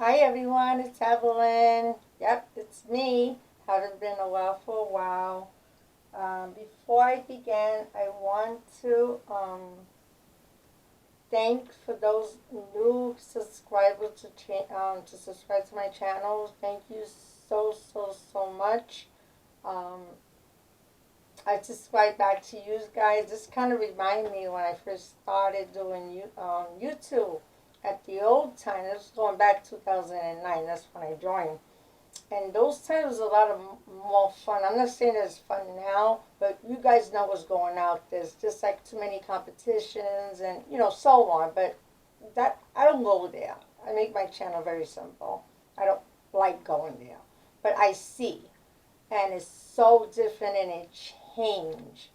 Hi everyone, it's Evelyn. Yep, it's me. Haven't been a while for a while. Before I begin, I want to thank for those new subscribers to subscribe to my channel. Thank you so much. Um, I subscribe back to you guys. This kind of reminded me when I first started doing YouTube at the old time. This was going back 2009. That's when I joined. And those times was a lot of more fun. I'm not saying it's fun now, but you guys know what's going out. There's just like too many competitions and so on. But that I don't go there. I make my channel very simple. I don't like going there, but I see, and it's so different and it changed.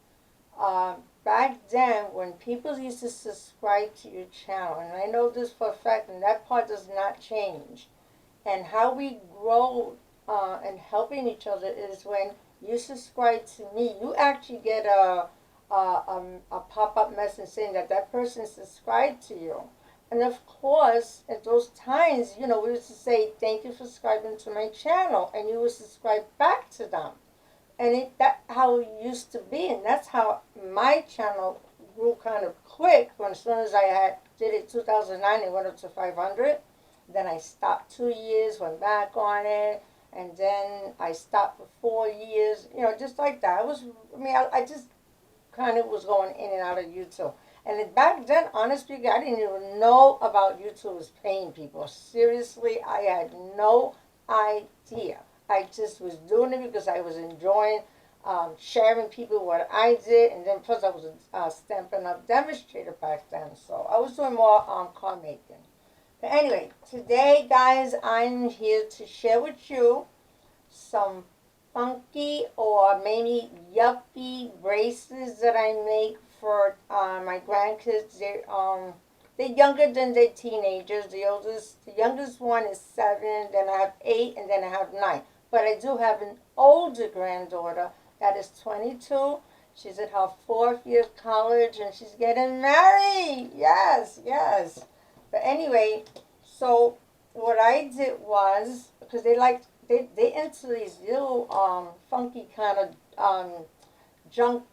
Back then, when people used to subscribe to your channel, and I know this for a fact, and that part does not change, and how we grow and helping each other is when you subscribe to me, you actually get a pop-up message saying that that person subscribed to you. And of course, at those times, we used to say, thank you for subscribing to my channel, and you would subscribe back to them. And that how it used to be, and that's how my channel grew kind of quick. When as soon as I did it 2009, it went up to 500. Then I stopped 2 years, went back on it, and then I stopped for 4 years. Just like that. I just kind of was going in and out of YouTube. And back then, honestly, I didn't even know about YouTube was paying people. Seriously, I had no idea. I just was doing it because I was enjoying sharing people what I did, and then plus I was a Stampin' Up! Demonstrator back then, so I was doing more card making. But anyway, today, guys, I'm here to share with you some funky or maybe yuppie bracelets that I make for my grandkids. They're younger than they're teenagers. The youngest one is 7. Then I have 8, and then I have 9. But I do have an older granddaughter that is 22. She's at her 4th year of college, and she's getting married. Yes, yes. But anyway, so what I did was, because they into these little funky kind of junk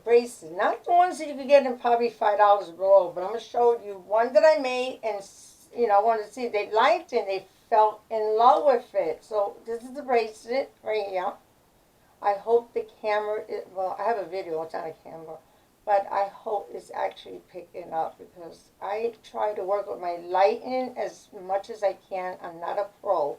bracelets, not the ones that you could get in probably $5 below, but I'm gonna show you one that I made, and I wanted to see if they liked it and they fell in love with it. So this is the bracelet right here. I hope the camera well, I have a video, it's on a camera, but I hope it's actually picking up because I try to work with my lighting as much as I can. I'm not a pro,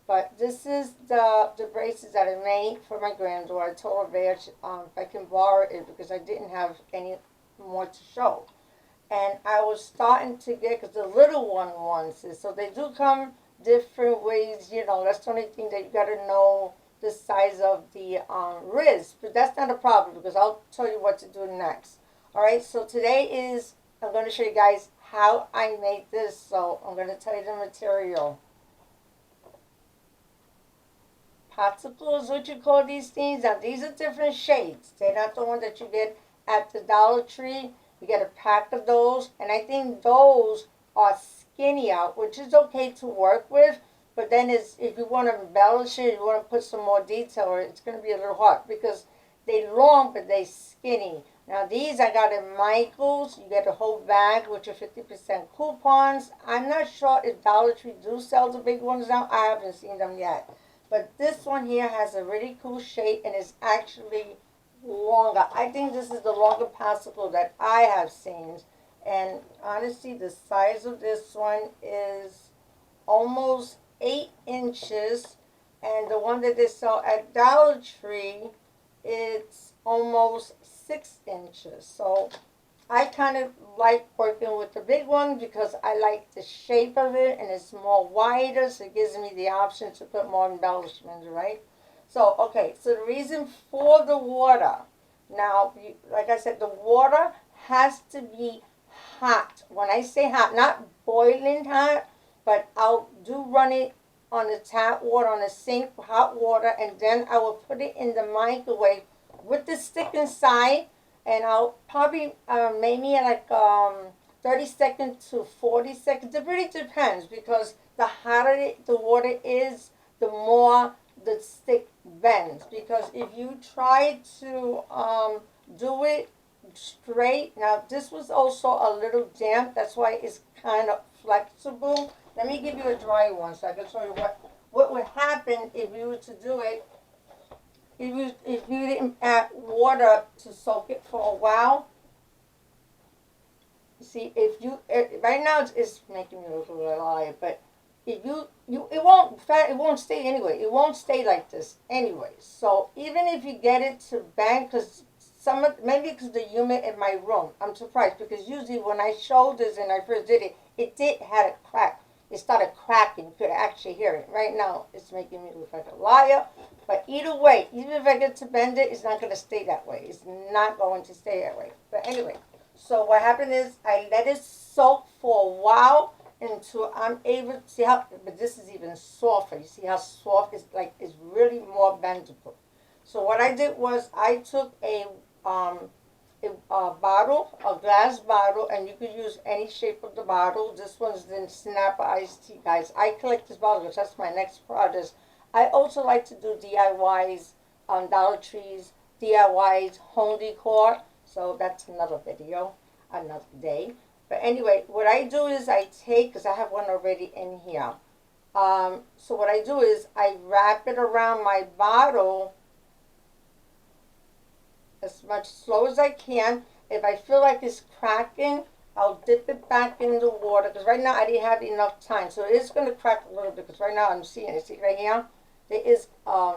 but this is the braces that I made for my granddaughter. I told her if I can borrow it because I didn't have any more to show. And I was starting to get, because the little one wants it. So they do come different ways, that's the only thing that you got to know the size of the wrist. But that's not a problem because I'll tell you what to do next. Alright, so today I'm going to show you guys how I made this. So I'm going to tell you the material. Popsicle is what you call these things. Now these are different shades. They're not the ones that you get at the Dollar Tree. You get a pack of those, and I think those are skinny out, which is okay to work with. But then if you want to embellish it, you want to put some more detail, it's going to be a little hard because they long but they skinny. Now these I got in Michael's. You get a whole bag with your 50% coupons. I'm not sure if Dollar Tree do sell the big ones now. I haven't seen them yet. But this one here has a really cool shape and is actually longer. I think this is the longer popsicle that I have seen. And honestly, the size of this one is almost 8 inches. And the one that they sell at Dollar Tree, it's almost 6 inches. So I kind of like working with the big one because I like the shape of it and it's more wider, so it gives me the option to put more embellishments, right? So, okay, so the reason for the water, now, like I said, the water has to be hot. When I say hot, not boiling hot, but I'll run it on the tap water, on the sink, hot water, and then I will put it in the microwave with the stick inside, and I'll probably maybe like 30 seconds to 40 seconds. It really depends because the hotter the water is, the more the stick bends. Because if you try to do it straight, now this was also a little damp. That's why it's kind of flexible. Let me give you a dry one so I can show you what would happen if you were to do it. If you didn't add water to soak it for a while. See, if you right now it's making me look a little liar, but if you it won't stay anyway. It won't stay like this anyway. So even if you get it to bang, because maybe because the humid in my room, I'm surprised because usually when I showed this and I first did it, it did had a crack. It started cracking. You could actually hear it. Right now, it's making me look like a liar. But either way, even if I get to bend it, it's not going to stay that way. It's not going to stay that way. But anyway, so what happened is I let it soak for a while until I'm able to see how, but this is even softer. You see how soft it's like, it's really more bendable. So what I did was I took a bottle, a glass bottle, and you could use any shape of the bottle. This one's the Snapper iced tea, guys. I collect this bottle because that's my next product. I also like to do DIYs on Dollar Trees, DIYs, home decor. So that's another video, another day. But anyway, what I do is I take, because I have one already in here. So what I do is I wrap it around my bottle as much slow as I can. If I feel like it's cracking, I'll dip it back in the water because right now I didn't have enough time. So it is going to crack a little bit because right now I'm seeing it. See right here? It is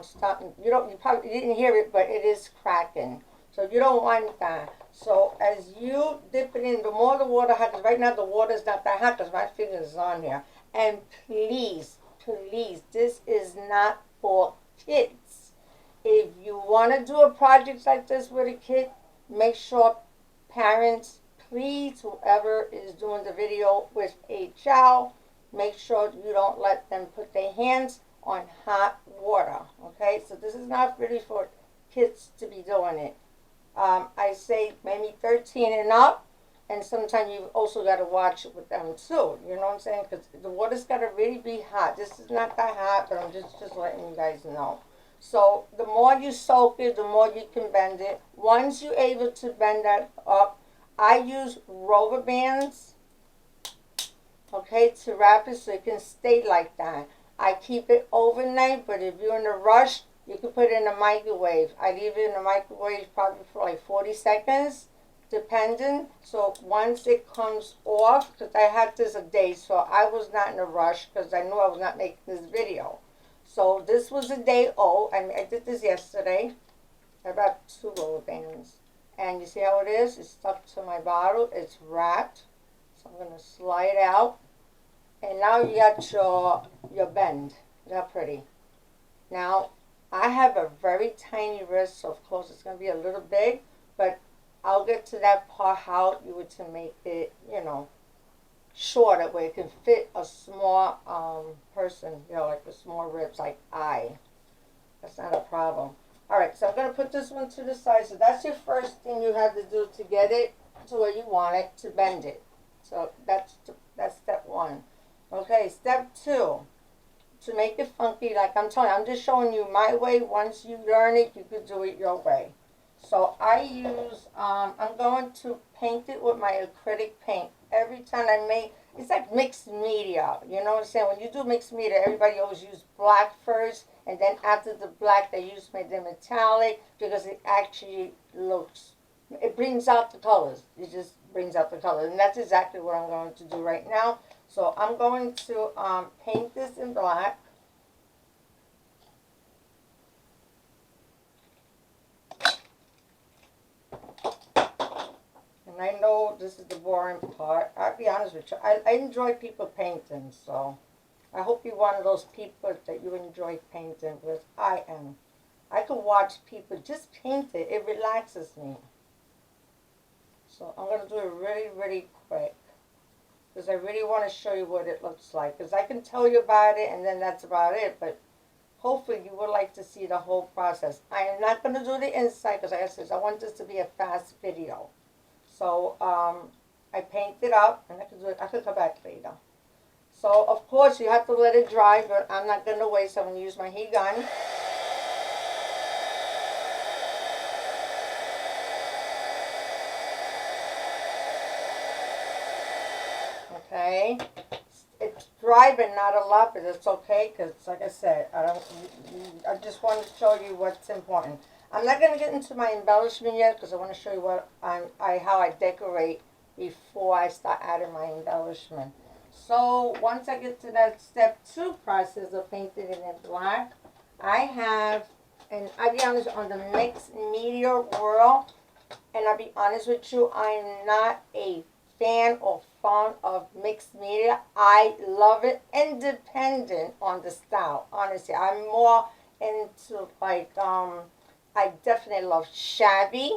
starting. You probably didn't hear it, but it is cracking. So you don't want that. So as you dip it in, the more the water hot, because right now the water is not that hot because my fingers is on here. And please, please, this is not for kids. If you want to do a project like this with a kid, make sure parents, please, whoever is doing the video with a child, make sure you don't let them put their hands on hot water. Okay, so this is not really for kids to be doing it. I say maybe 13 and up, and sometimes you also got to watch it with them too. You know what I'm saying? Because the water's got to really be hot. This is not that hot, but I'm just letting you guys know. So the more you soak it, the more you can bend it. Once you're able to bend that up, I use rubber bands, okay, to wrap it so it can stay like that. I keep it overnight, but if you're in a rush, you can put it in the microwave. I leave it in the microwave probably for like 40 seconds, depending. So once it comes off, because I had this a day, so I was not in a rush because I knew I was not making this video. So this was a day old, and I did this yesterday. I bought 2 rubber bands. And you see how it is? It's stuck to my bottle. It's wrapped. So I'm going to slide out. And now you got your bend. Isn't that pretty? Now, I have a very tiny wrist, so of course it's going to be a little big. But I'll get to that part how you would to make it, you know, shorter where it can fit a small person, you know, like the small ribs like I. That's not a problem. Alright, so I'm going to put this one to the side. So that's your first thing you have to do to get it to where you want it, to bend it. So that's step 1. Okay, step 2. To make it funky, like I'm telling you, I'm just showing you my way. Once you learn it, you can do it your way. So I use, I'm going to paint it with my acrylic paint. Every time I make, it's like mixed media. You know what I'm saying? When you do mixed media, everybody always use black first. And then after the black, they use the metallic because it actually looks, it brings out the colors. It just brings out the colors. And that's exactly what I'm going to do right now. So I'm going to paint this in black. And I know this is the boring part. I'll be honest with you. I enjoy people painting, so I hope you're one of those people that you enjoy painting with. I am. I can watch people just paint it. It relaxes me. So I'm going to do it really, really quick. Because I really want to show you what it looks like. Because I can tell you about it and then that's about it. But hopefully you would like to see the whole process. I am not going to do the inside because like I said, I want this to be a fast video. So I paint it up, and I could come back later. So of course you have to let it dry, but I'm not going to wait, so I'm going to use my heat gun. Okay, it's dry but not a lot, but it's okay because, like I said, I just want to show you what's important. I'm not going to get into my embellishment yet because I want to show you what how I decorate before I start adding my embellishment. So once I get to that step 2 process of painting it in black, I have, and I'll be honest, on the mixed media world, and I'll be honest with you, I'm not a fan or fond of mixed media. I love it independent on the style. Honestly, I'm more into like I definitely love shabby,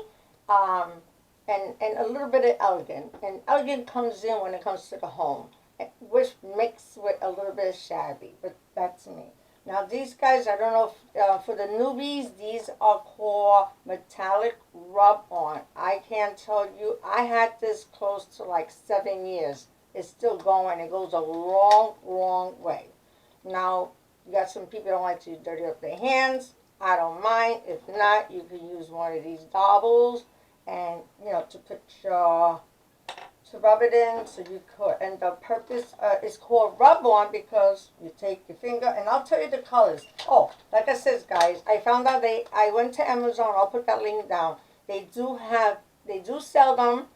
um, and a little bit of elegant. And elegant comes in when it comes to the home, which mixed with a little bit of shabby. But that's me. Now these guys, I don't know if, for the newbies, these are called metallic rub-on. I can't tell you, I had this close to like 7 years. It's still going. It goes a long, long way. Now, you got some people don't like to dirty up their hands. I don't mind. If not, you can use one of these doubles and, to put your to rub it in so you could. And the purpose is called rub on because you take your finger, and I'll tell you the colors. Oh, like I said, guys, I found out I went to Amazon. I'll put that link down. They do sell them.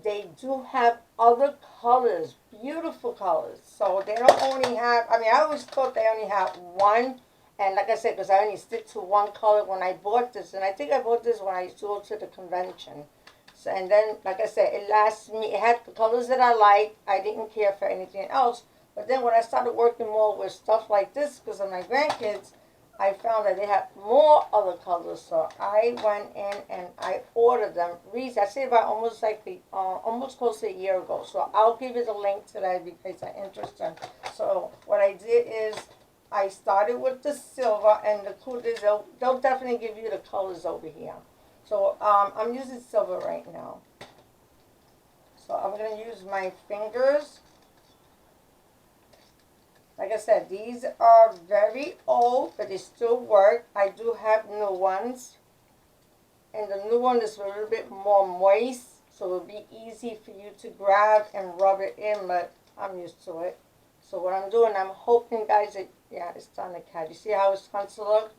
They do have other colors, beautiful colors. So they don't only have, I mean, I always thought they only had one. And like I said, because I only stick to one color when I bought this. And I think I bought this when I used to go to the convention. And then, like I said, it lasts me. It had the colors that I like. I didn't care for anything else. But then when I started working more with stuff like this, because of my grandkids, I found that they had more other colors. So I went in and I ordered them. I say about almost close to a year ago. So I'll give you the link to that because I'm interested. So what I did is I started with the silver, and the cool is they'll definitely give you the colors over here. So I'm using silver right now. So I'm going to use my fingers. Like I said, these are very old, but they still work. I do have new ones. And the new one is a little bit more moist, so it'll be easy for you to grab and rub it in, but I'm used to it. So what I'm doing, I'm hoping, guys, that, yeah, it's starting to catch. You see how it's starting to look?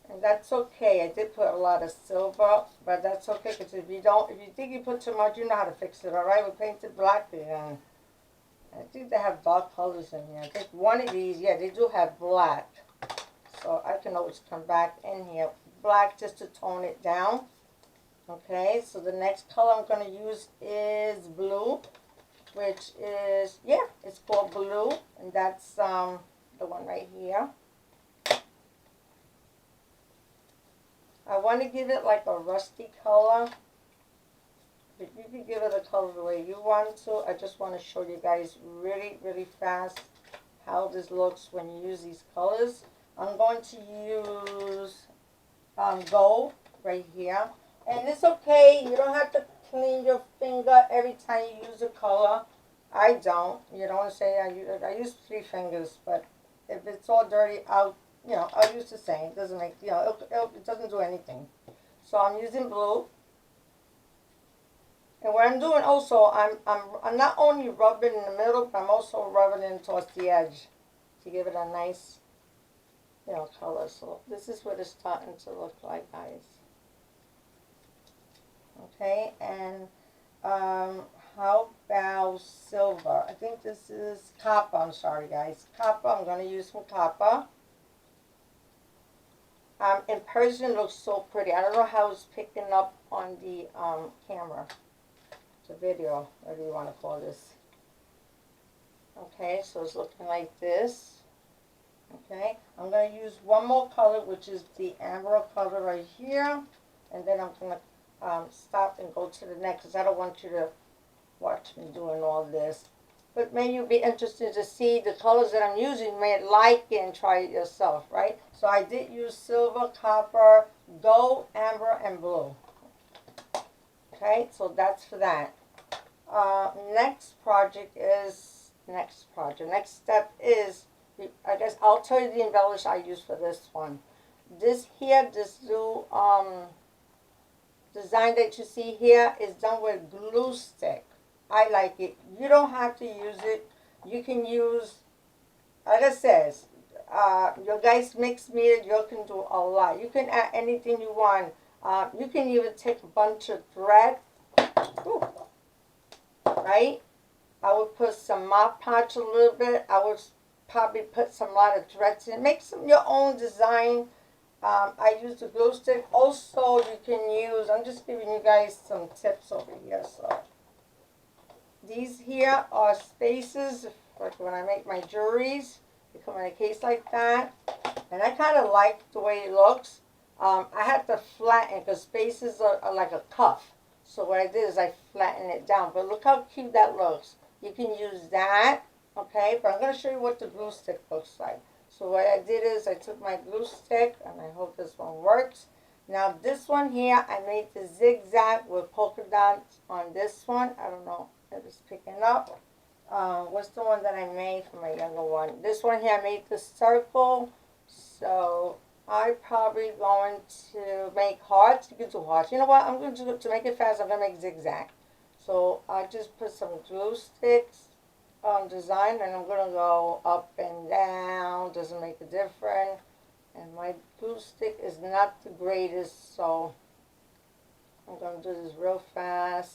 And that's okay. I did put a lot of silver, but that's okay because if you think you put too much, you know how to fix it. All right, we painted black again. I think they have dark colors in here. I think one of these, yeah, they do have black. So I can always come back in here, black, just to tone it down. Okay, so the next color I'm going to use is blue, which is, yeah, it's called blue, and that's the one right here. I want to give it like a rusty color, but you can give it a color the way you want to. I just want to show you guys really, really fast how this looks when you use these colors. I'm going to use gold right here. And it's okay. You don't have to clean your finger every time you use a color. I don't. You don't say I use 3 fingers, but if it's all dirty, I'll use the same. It doesn't make, it doesn't do anything. So I'm using blue. And what I'm doing also, I'm not only rubbing in the middle, but I'm also rubbing in towards the edge to give it a nice, color. So this is what it's starting to look like, guys. Okay, and how about silver? I think this is copper. I'm sorry, guys. Copper. I'm going to use some copper. In person, it looks so pretty. I don't know how it's picking up on the camera, the video, whatever you want to call this. Okay, so it's looking like this. Okay, I'm going to use one more color, which is the amber color right here. And then I'm going to stop and go to the next, because I don't want you to watch me doing all this. But maybe you'll be interested to see the colors that I'm using. You may like it and try it yourself, right? So I did use silver, copper, gold, amber, and blue. Okay, so that's for that. Next step is, I guess I'll tell you the embellish I use for this one. This new design that you see here is done with glue stick. I like it. You don't have to use it. You can use, like I says, your guys mixed media, you can do a lot. You can add anything you want. You can even take a bunch of thread, ooh, right? I would put some Mod Podge a little bit. I would probably put some lot of threads in. Make some your own design. I use the glue stick. Also, you can use, I'm just giving you guys some tips over here. So these here are spaces, like when I make my jewelries. They come in a case like that. And I kind of like the way it looks. I had to flatten because spaces are like a cuff. So what I did is I flattened it down. But look how cute that looks. You can use that, okay? But I'm going to show you what the glue stick looks like. So what I did is I took my glue stick, and I hope this one works. Now this one here, I made the zigzag with polka dots on this one. I don't know if it's picking up. What's the one that I made for my younger one? This one here, I made the circle. So I'm probably going to make hearts. You can do hearts. You know what? I'm going to do, to make it fast, I'm going to make zigzag. So I just put some glue sticks on design, and I'm going to go up and down. Doesn't make a difference. And my glue stick is not the greatest, so I'm going to do this real fast.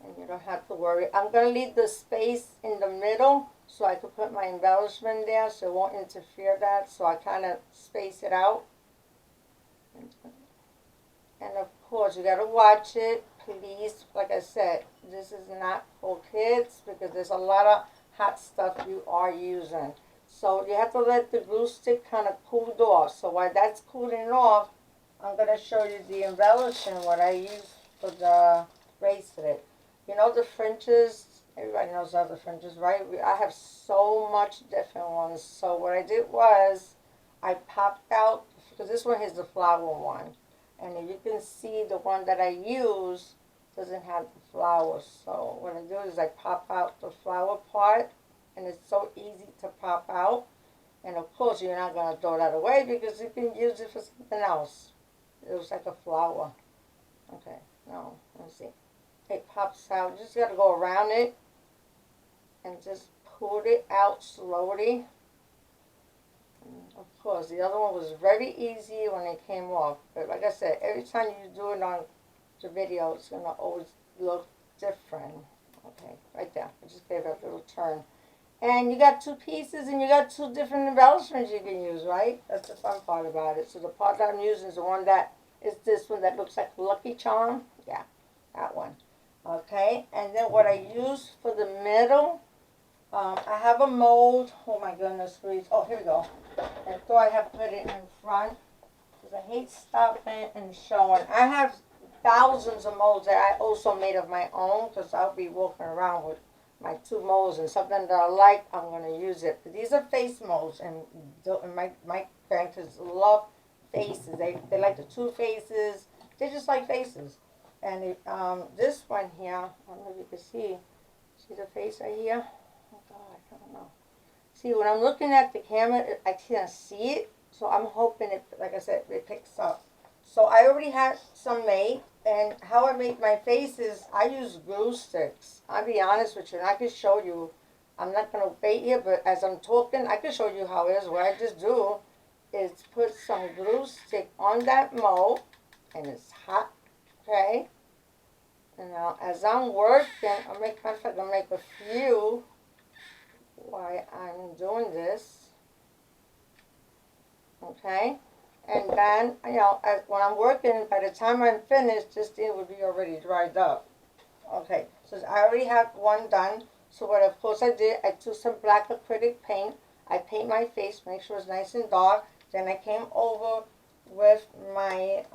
And you don't have to worry. I'm going to leave the space in the middle so I can put my embellishment there so it won't interfere that. So I kind of space it out. And of course, you got to watch it. Please, like I said, this is not for kids because there's a lot of hot stuff you are using. So you have to let the glue stick kind of cool off. So while that's cooling off, I'm going to show you the embellishment, what I use for the bracelet. You know the fringes, everybody knows all the fringes, right? I have so much different ones. So what I did was I popped out, because this one is the flower one. And if you can see, the one that I use doesn't have the flowers. So what I do is I pop out the flower part, and it's so easy to pop out. And of course, you're not going to throw that away because you can use it for something else. It looks like a flower. Okay, no, let me see. It pops out. You just got to go around it and just pull it out slowly. And of course, the other one was very easy when it came off. But like I said, every time you do it on the video, it's going to always look different. Okay, right there. I just gave it a little turn. And you got two pieces and you got two different embellishments you can use, right? That's the fun part about it. So the part that I'm using is the one that is this one that looks like Lucky Charm. Yeah, that one. Okay, and then what I use for the middle, I have a mold. Oh my goodness, please. Oh, here we go. I thought I had put it in front because I hate stopping and showing. I have thousands of molds that I also made of my own because I'll be walking around with my two molds and something that I like, I'm going to use it. But these are face molds, and my grandkids love faces. They like the two faces. They just like faces. And this one here, I don't know if you can see the face right here? Oh God, I don't know. See, when I'm looking at the camera, I can't see it, so I'm hoping it, like I said, it picks up. So I already had some made, and how I make my faces, I use glue sticks. I'll be honest with you, and I can show you. I'm not going to bait here, but as I'm talking, I can show you how it is. What I just do is put some glue stick on that mold, and it's hot. Okay, and now as I'm working, I'll make a few while I'm doing this. Okay, and then when I'm working, by the time I'm finished, this thing will be already dried up. Okay, so I already have one done. So what of course I did, I took some black acrylic paint. I paint my face, make sure it's nice and dark. Then I came over with my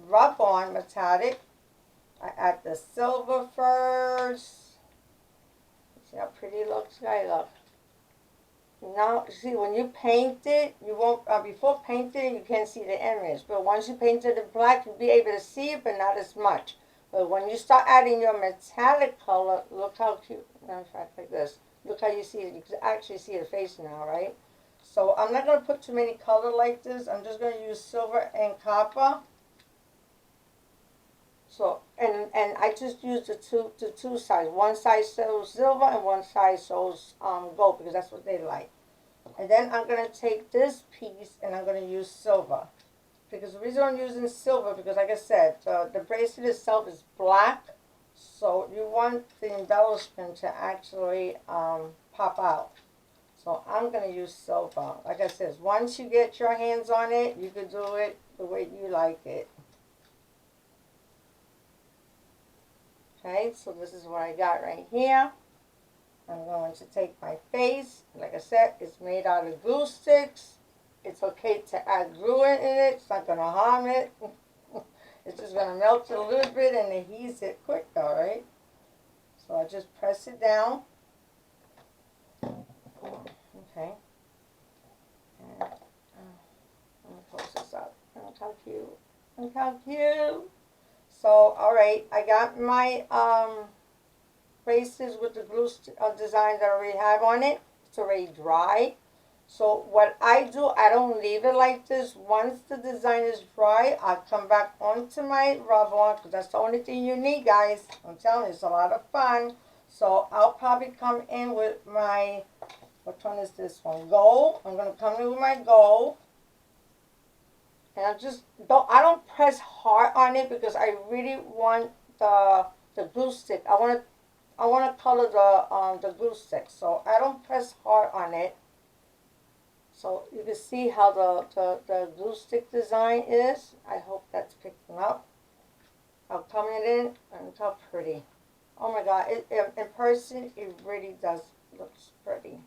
rub-on metallic. I add the silver first. See how pretty it looks, guys? Look. Now, see, when you paint it, you won't, before painting, you can't see the image. But once you paint it in black, you'll be able to see it, but not as much. But when you start adding your metallic color, look how cute. Matter of fact, like this. Look how you see it. You can actually see the face now, right? So I'm not going to put too many color like this. I'm just going to use silver and copper. So, and I just use the two sides. One side shows silver and one side shows gold because that's what they like. And then I'm going to take this piece and I'm going to use silver. Because the reason I'm using silver, because like I said, the bracelet itself is black. So you want the embellishment to actually pop out. So I'm going to use silver. Like I said, once you get your hands on it, you can do it the way you like it. Okay, so this is what I got right here. I'm going to take my face. Like I said, it's made out of glue sticks. It's okay to add glue in it. It's not going to harm it. It's just going to melt it a little bit and adhese it quick, all right? So I just press it down. Okay. And let me close this up. Look how cute. Look how cute. So, all right, I got my braces with the glue design that I already have on it. It's already dry. So what I do, I don't leave it like this. Once the design is dry, I'll come back onto my rub-on because that's the only thing you need, guys. I'm telling you, it's a lot of fun. So I'll probably come in with my, what one is this one? Gold. I'm going to come in with my gold. And I don't press hard on it because I really want the glue stick. I want to color the glue stick. So I don't press hard on it. So you can see how the glue stick design is. I hope that's picking up. I'll come in and look how pretty. Oh my God, in person, it really does look pretty.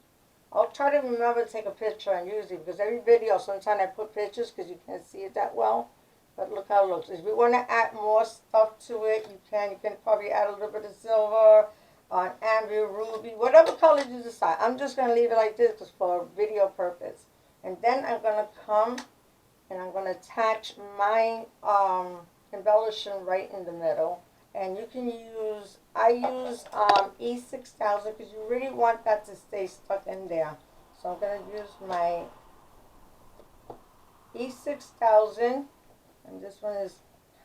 I'll try to remember to take a picture and use it because every video, sometimes I put pictures because you can't see it that well. But look how it looks. If you want to add more stuff to it, you can. You can probably add a little bit of silver, amber, ruby, whatever color you decide. I'm just going to leave it like this because for video purpose. And then I'm going to come and I'm going to attach my embellishment right in the middle. And you can use, I use E6000 because you really want that to stay stuck in there. So I'm going to use my E6000, and this one is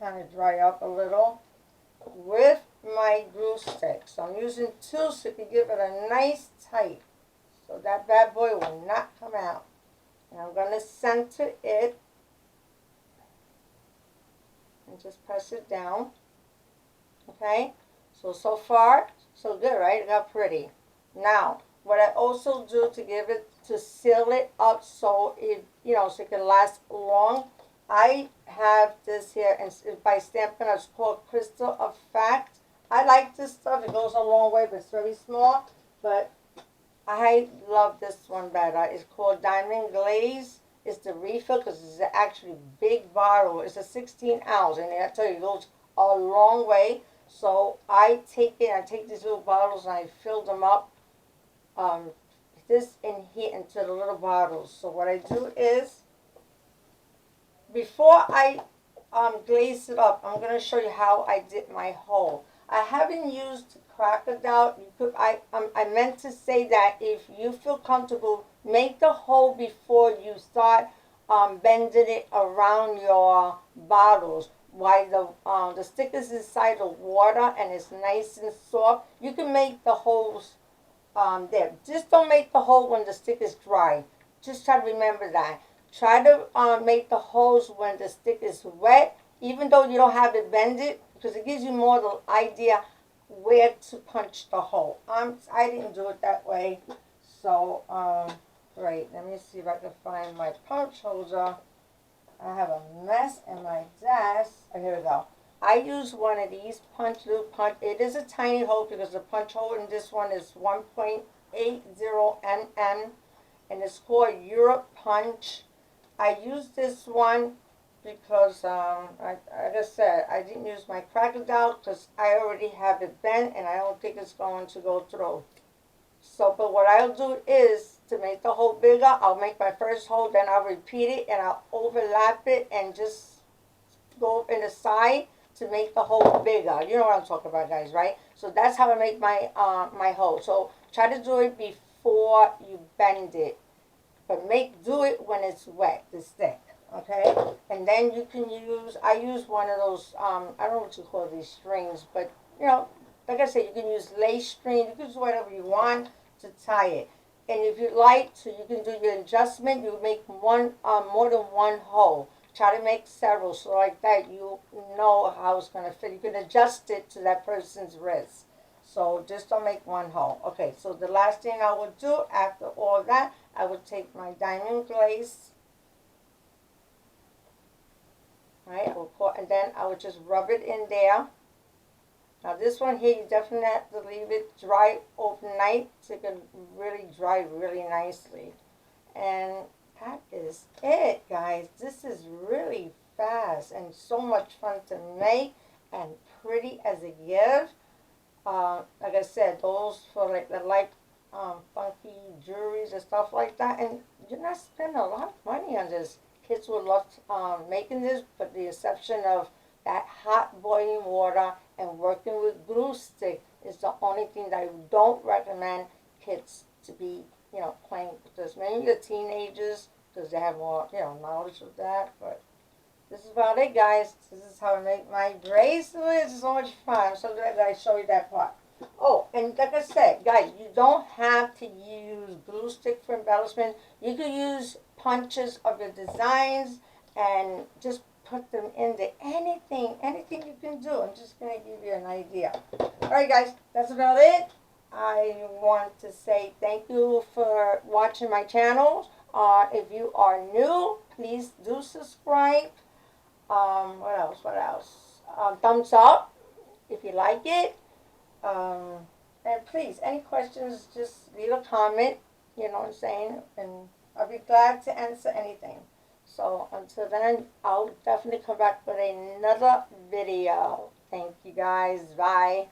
kind of dry up a little, with my glue stick. So I'm using two so you can give it a nice tight. So that bad boy will not come out. And I'm going to center it and just press it down. Okay, so far, so good, right? It got pretty. Now, what I also do to give it, to seal it up so it, so it can last long, I have this here, and by Stampin' Up, it's called Crystal Effect. I like this stuff. It goes a long way, but it's very small. But I love this one better. It's called Diamond Glaze. It's the refill because it's actually a big bottle. It's a 16 ounce, and I tell you, it goes a long way. So I take these little bottles and I fill them up, this in here into the little bottles. So what I do is, before I glaze it up, I'm going to show you how I did my hole. I haven't used crocodile. I meant to say that if you feel comfortable, make the hole before you start bending it around your bottles. While the stick is inside the water and it's nice and soft, you can make the holes there. Just don't make the hole when the stick is dry. Just try to remember that. Try to make the holes when the stick is wet, even though you don't have it bended, because it gives you more the idea where to punch the hole. I didn't do it that way. So, great. Let me see if I can find my punch holder. I have a mess in my desk. Oh, here we go. I use one of these little punch. It is a tiny hole because the punch hole in this one is 1.80 mm, and it's called Europe Punch. I use this one because, like I said, I didn't use my crocodile because I already have it bent and I don't think it's going to go through. So, but what I'll do is, to make the hole bigger, I'll make my first hole, then I'll repeat it and I'll overlap it and just go in the side to make the hole bigger. You know what I'm talking about, guys, right? So that's how I make my my hole. So try to do it before you bend it, but do it when it's wet, it's thick, okay? And then you can use, I use one of those, I don't know what you call these strings, but you know, like I said, you can use lace string, you can use whatever you want to tie it. And if you like, so you can do your adjustment, you make one, more than one hole. Try to make several, so like that you know how it's gonna fit. You can adjust it to that person's wrist. So just don't make one hole. Okay, so the last thing I would do after all that, I would take my diamond glaze, right? And then I would just rub it in there. Now this one here, you definitely have to leave it dry overnight so it can really dry really nicely. And that is it, guys. This is really fast and so much fun to make and pretty as a gift. Like I said, those for like the funky jewelries and stuff like that. And you're not spending a lot of money on this. Kids will love making this, but the exception of that hot boiling water and working with glue stick is the only thing that I don't recommend kids to be, playing with this. Maybe the teenagers, because they have more, knowledge of that. But this is about it, guys. This is how I make my bracelet. It's so much fun. I'm so glad that I showed you that part. Oh, and like I said, guys, you don't have to use glue stick for embellishment. You can use punches of your designs and just put them into anything you can do. I'm just going to give you an idea. All right, guys, that's about it. I want to say thank you for watching my channel. If you are new, please do subscribe. What else? What else? Thumbs up if you like it. And please, any questions, just leave a comment. You know what I'm saying? And I'll be glad to answer anything. So until then, I'll definitely come back with another video. Thank you guys. Bye.